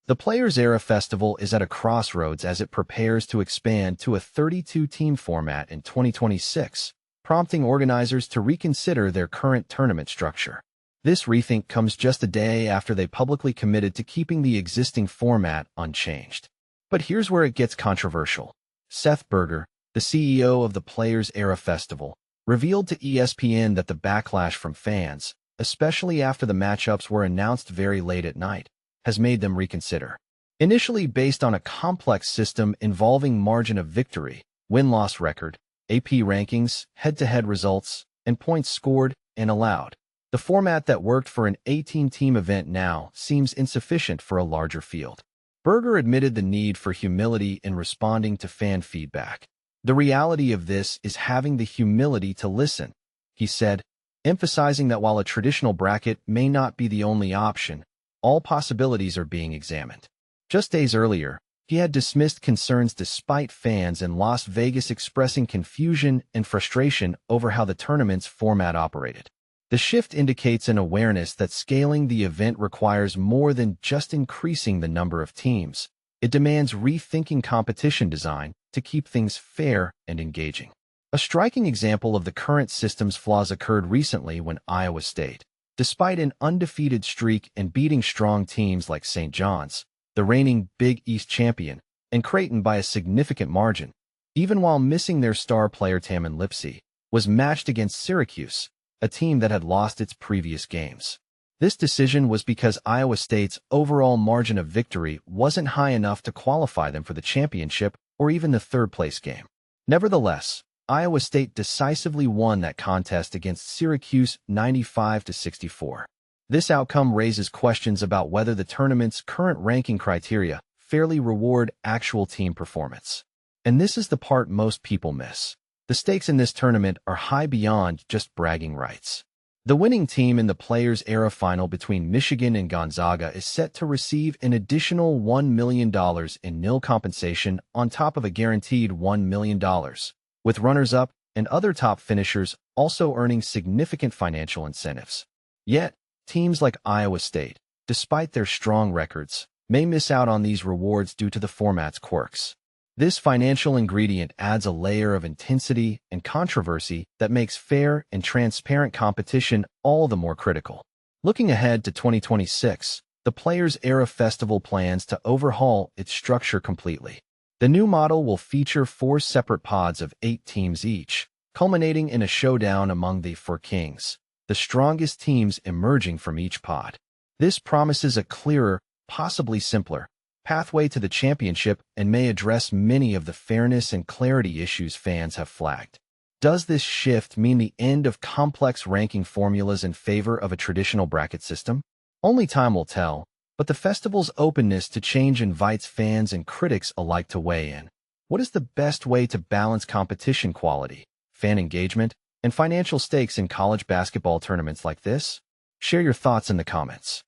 The Players Era Festival is at a crossroads as it prepares to expand to a 32-team format in 2026, prompting organizers to reconsider their current tournament structure. This rethink comes just a day after they publicly committed to keeping the existing format unchanged. But here's where it gets controversial. Seth Berger, the CEO of the Players Era Festival, revealed to ESPN that the backlash from fans, especially after the matchups were announced very late at night, has made them reconsider. Initially based on a complex system involving margin of victory, win-loss record, AP rankings, head-to-head results, and points scored and allowed, the format that worked for an 18-team event now seems insufficient for a larger field. Berger admitted the need for humility in responding to fan feedback. The reality of this is having the humility to listen, he said, emphasizing that while a traditional bracket may not be the only option, all possibilities are being examined. Just days earlier, he had dismissed concerns despite fans in Las Vegas expressing confusion and frustration over how the tournament's format operated. The shift indicates an awareness that scaling the event requires more than just increasing the number of teams. It demands rethinking competition design to keep things fair and engaging. A striking example of the current system's flaws occurred recently when Iowa State, despite an undefeated streak and beating strong teams like St. John's, the reigning Big East champion, and Creighton by a significant margin, even while missing their star player Tamin Lipsey, was matched against Syracuse, a team that had lost its previous games. This decision was because Iowa State's overall margin of victory wasn't high enough to qualify them for the championship or even the third-place game. Nevertheless, Iowa State decisively won that contest against Syracuse 95-64. This outcome raises questions about whether the tournament's current ranking criteria fairly reward actual team performance. And this is the part most people miss. The stakes in this tournament are high beyond just bragging rights. The winning team in the Players Era final between Michigan and Gonzaga is set to receive an additional $1 million in nil compensation on top of a guaranteed $1 million, with runners-up and other top finishers also earning significant financial incentives. Yet, teams like Iowa State, despite their strong records, may miss out on these rewards due to the format's quirks. This financial ingredient adds a layer of intensity and controversy that makes fair and transparent competition all the more critical. Looking ahead to 2026, the Players Era Festival plans to overhaul its structure completely. The new model will feature 4 separate pods of 8 teams each, culminating in a showdown among the 4 kings, the strongest teams emerging from each pod. This promises a clearer, possibly simpler, pathway to the championship and may address many of the fairness and clarity issues fans have flagged. Does this shift mean the end of complex ranking formulas in favor of a traditional bracket system? Only time will tell, but the festival's openness to change invites fans and critics alike to weigh in. What is the best way to balance competition quality, fan engagement, and financial stakes in college basketball tournaments like this? Share your thoughts in the comments.